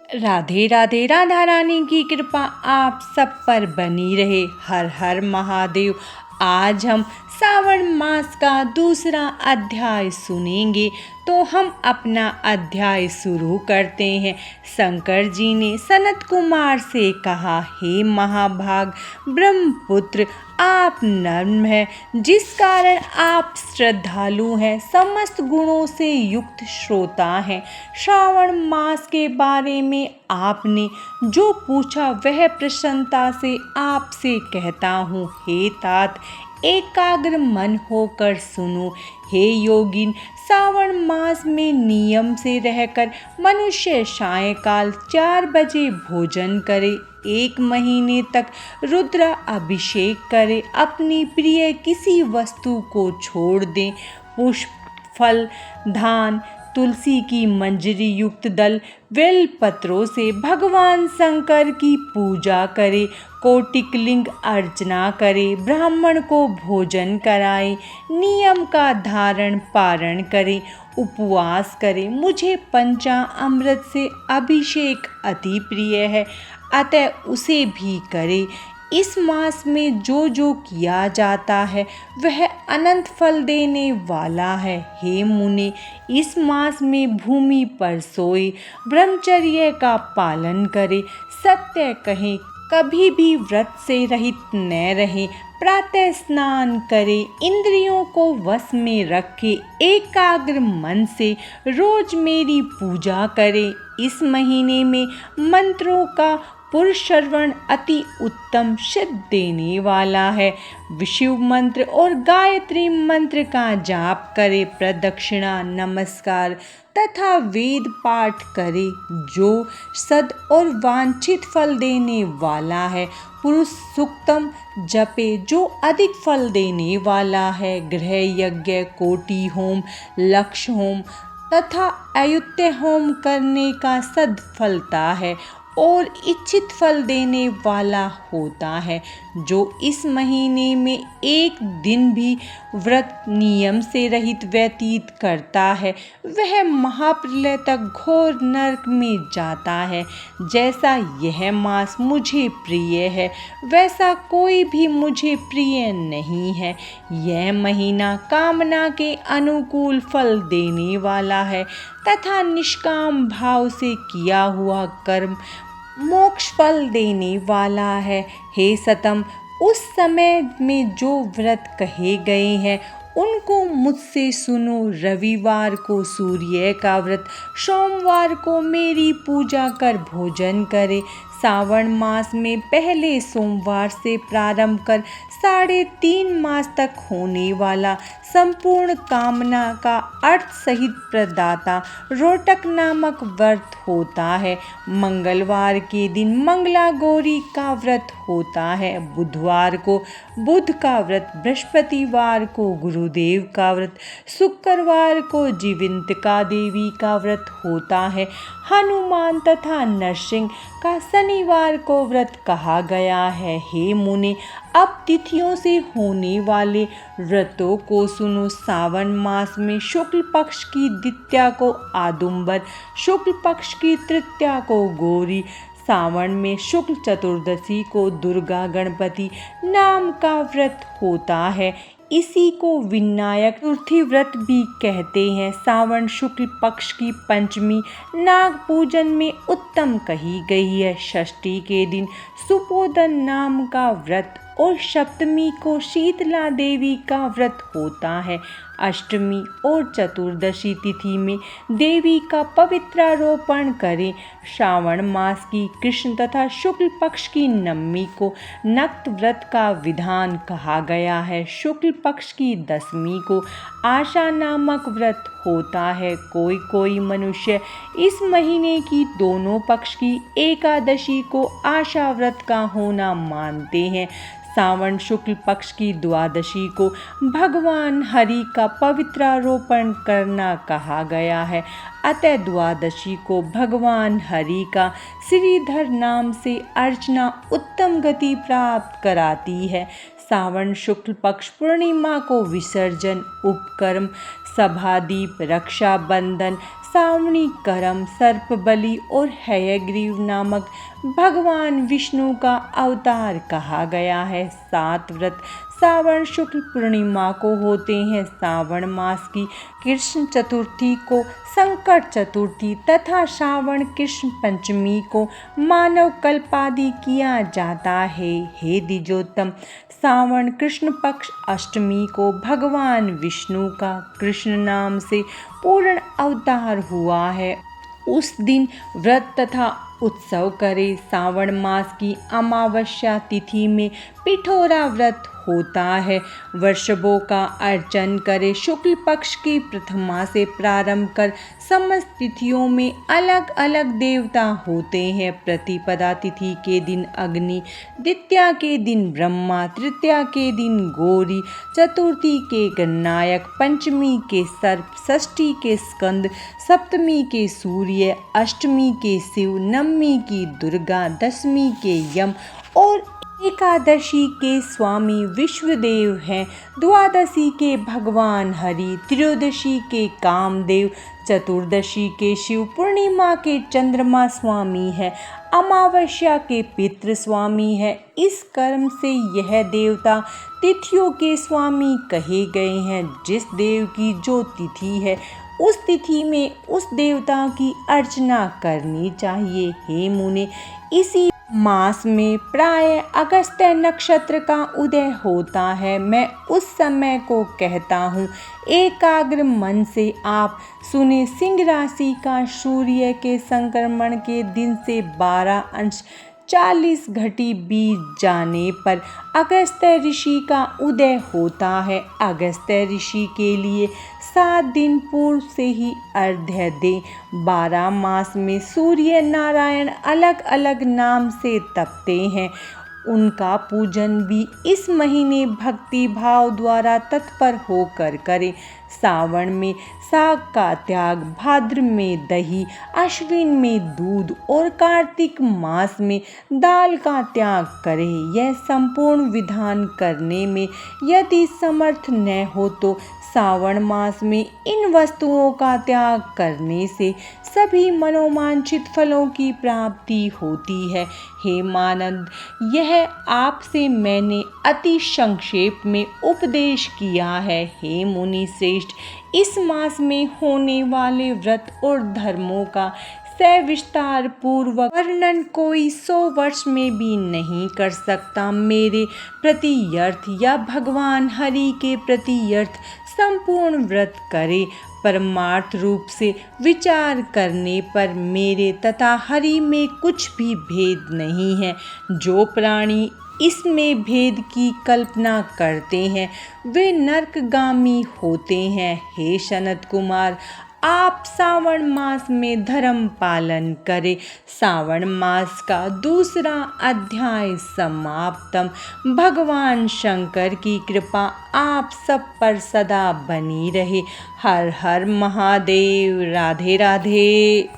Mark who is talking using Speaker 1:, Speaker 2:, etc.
Speaker 1: राधे राधे। राधा रानी की कृपा आप सब पर बनी रहे। हर हर महादेव। आज हम सावन मास का दूसरा अध्याय सुनेंगे, तो हम अपना अध्याय शुरू करते हैं। शंकर जी ने सनत कुमार से कहा, हे महाभाग ब्रह्मपुत्र, आप नर्म हैं, जिस कारण आप श्रद्धालु हैं, समस्त गुणों से युक्त श्रोता हैं। श्रावण मास के बारे में आपने जो पूछा वह प्रसन्नता से आपसे कहता हूँ। हे तात, एकाग्र मन होकर सुनो। हे योगिन, सावन मास में नियम से रहकर मनुष्य सायंकाल 4 बजे भोजन करे, 1 महीने तक रुद्र अभिषेक करे, अपनी प्रिय किसी वस्तु को छोड़ दें, पुष्प, फल, धान, तुलसी की मंजरी युक्त दल, बेल पत्रों से भगवान शंकर की पूजा करे, कोटिक लिंग अर्चना करे, ब्राह्मण को भोजन कराए, नियम का धारण पारण करे, उपवास करे। मुझे पंचामृत से अभिषेक अति प्रिय है, अतः उसे भी करे। इस मास में जो जो किया जाता है वह अनंत फल देने वाला है। हे मुने, इस मास में भूमि पर सोए, ब्रह्मचर्य का पालन करे, सत्य कहें, कभी भी व्रत से रहित न रहे, प्रातः स्नान करे, इंद्रियों को वश में रखे, एकाग्र मन से रोज मेरी पूजा करे। इस महीने में मंत्रों का पुरुष श्रवण अति उत्तम सिद्ध देने वाला है। शिव मंत्र और गायत्री मंत्र का जाप करे, प्रदक्षिणा, नमस्कार तथा वेद पाठ करे, जो सद और वांछित फल देने वाला है। पुरुष सूक्तम जपे, जो अधिक फल देने वाला है। गृह यज्ञ, कोटि होम, लक्ष्य होम तथा अयुत्य होम करने का सद फलता है और इच्छित फल देने वाला होता है। जो इस महीने में एक दिन भी व्रत नियम से रहित व्यतीत करता है, वह महाप्रलय तक घोर नरक में जाता है। जैसा यह मास मुझे प्रिय है, वैसा कोई भी मुझे प्रिय नहीं है। यह महीना कामना के अनुकूल फल देने वाला है तथा निष्काम भाव से किया हुआ कर्म मोक्ष फल देने वाला है। हे सतम, उस समय में जो व्रत कहे गए हैं उनको मुझसे सुनो। रविवार को सूर्य का व्रत, सोमवार को मेरी पूजा कर भोजन करे। सावन मास में पहले सोमवार से प्रारंभ कर 3.5 मास तक होने वाला संपूर्ण कामना का अर्थ सहित प्रदाता रोटक नामक व्रत होता है। मंगलवार के दिन मंगला गौरी का व्रत होता है। बुधवार को बुध का व्रत, बृहस्पतिवार को गुरुदेव का व्रत, शुक्रवार को जीविंतिका देवी का व्रत होता है। हनुमान तथा नरसिंह का शनिवार को व्रत कहा गया है। हे मुने, अब तिथियों से होने वाले व्रतों को सुनो। सावन मास में शुक्ल पक्ष की द्वितीया को आदुम्बर, शुक्ल पक्ष की तृतीया को गौरी, सावन में शुक्ल चतुर्दशी को दुर्गा गणपति नाम का व्रत होता है। इसी को विनायक चतुर्थी व्रत भी कहते हैं। सावन शुक्ल पक्ष की पंचमी नाग पूजन में उत्तम कही गई है। षष्ठी के दिन सुपोदन नाम का व्रत और सप्तमी को शीतला देवी का व्रत होता है। अष्टमी और चतुर्दशी तिथि में देवी का पवित्रारोपण करें। श्रावण मास की कृष्ण तथा शुक्ल पक्ष की नवमी को नक्त व्रत का विधान कहा गया है। शुक्ल पक्ष की दशमी को आशा नामक व्रत होता है। कोई कोई मनुष्य इस महीने की दोनों पक्ष की एकादशी को आशा व्रत का होना मानते हैं। सावन शुक्ल पक्ष की द्वादशी को भगवान हरि का पवित्रारोपण करना कहा गया है, अतः द्वादशी को भगवान हरि का श्रीधर नाम से अर्चना उत्तम गति प्राप्त कराती है। सावन शुक्ल पक्ष पूर्णिमा को विसर्जन, उपकर्म, सभादीप, रक्षाबंधन, सावनी करम, सर्प बलि और हयग्रीव नामक भगवान विष्णु का अवतार कहा गया है। 7 व्रत सावन शुक्ल पूर्णिमा को होते हैं। सावन मास की कृष्ण चतुर्थी को संकट चतुर्थी तथा श्रावण कृष्ण पंचमी को मानव कल्पादि किया जाता है। हे द्विजोत्तम, सावन कृष्ण पक्ष अष्टमी को भगवान विष्णु का कृष्ण नाम से पूर्ण अवतार हुआ है। उस दिन व्रत तथा उत्सव करें। सावन मास की अमावस्या तिथि में पिठोरा व्रत होता है। वृषभों का अर्चन करें। शुक्ल पक्ष की प्रथमा से प्रारंभ कर समस्त तिथियों में अलग अलग देवता होते हैं। प्रतिपदा तिथि के दिन अग्नि, द्वितीया के दिन ब्रह्मा, तृतीया के दिन गौरी, चतुर्थी के गणनायक, पंचमी के सर्प, षष्ठी के स्कंद, सप्तमी के सूर्य, अष्टमी के शिव, नवमी की दुर्गा, दशमी के यम और एकादशी के स्वामी विश्वदेव हैं। द्वादशी के भगवान हरि, त्रयोदशी के कामदेव, चतुर्दशी के शिव, पूर्णिमा के चंद्रमा स्वामी है, अमावस्या के पितृ स्वामी है। इस कर्म से यह देवता तिथियों के स्वामी कहे गए हैं। जिस देव की जो तिथि है उस तिथि में उस देवता की अर्चना करनी चाहिए। हे मुने, इसी मास में प्राय अगस्त्य नक्षत्र का उदय होता है। मैं उस समय को कहता हूँ। एकाग्र मन से आप सुने। सिंह राशि का सूर्य के संक्रमण के दिन से 12 अंश 40 घटी बीत जाने पर अगस्त्य ऋषि का उदय होता है। अगस्त्य ऋषि के लिए 7 दिन पूर्व से ही अर्घ्य दें। 12 मास में सूर्य नारायण अलग अलग नाम से तपते हैं। उनका पूजन भी इस महीने भक्ति भाव द्वारा तत्पर होकर करें। सावन में साग का त्याग, भाद्र में दही, अश्विन में दूध और कार्तिक मास में दाल का त्याग करें। यह संपूर्ण विधान करने में यदि समर्थ न हो तो सावन मास में इन वस्तुओं का त्याग करने से सभी मनोवांछित फलों की प्राप्ति होती है। हे मानंद, यह आपसे मैंने अति संक्षेप में उपदेश किया है। हे मुनि श्रेष्ठ, इस मास में होने वाले व्रत और धर्मों का सविस्तार पूर्वक वर्णन कोई 100 वर्ष में भी नहीं कर सकता। मेरे प्रति यर्थ या भगवान हरि के प्रति यर्थ संपूर्ण व्रत करे। परमार्थ रूप से विचार करने पर मेरे तथा हरि में कुछ भी भेद नहीं है। जो प्राणी इसमें भेद की कल्पना करते हैं वे नरकगामी होते हैं। हे सनत कुमार, आप सावन मास में धर्म पालन करें। सावन मास का दूसरा अध्याय समाप्तम। भगवान शंकर की कृपा आप सब पर सदा बनी रहे। हर हर महादेव। राधे राधे।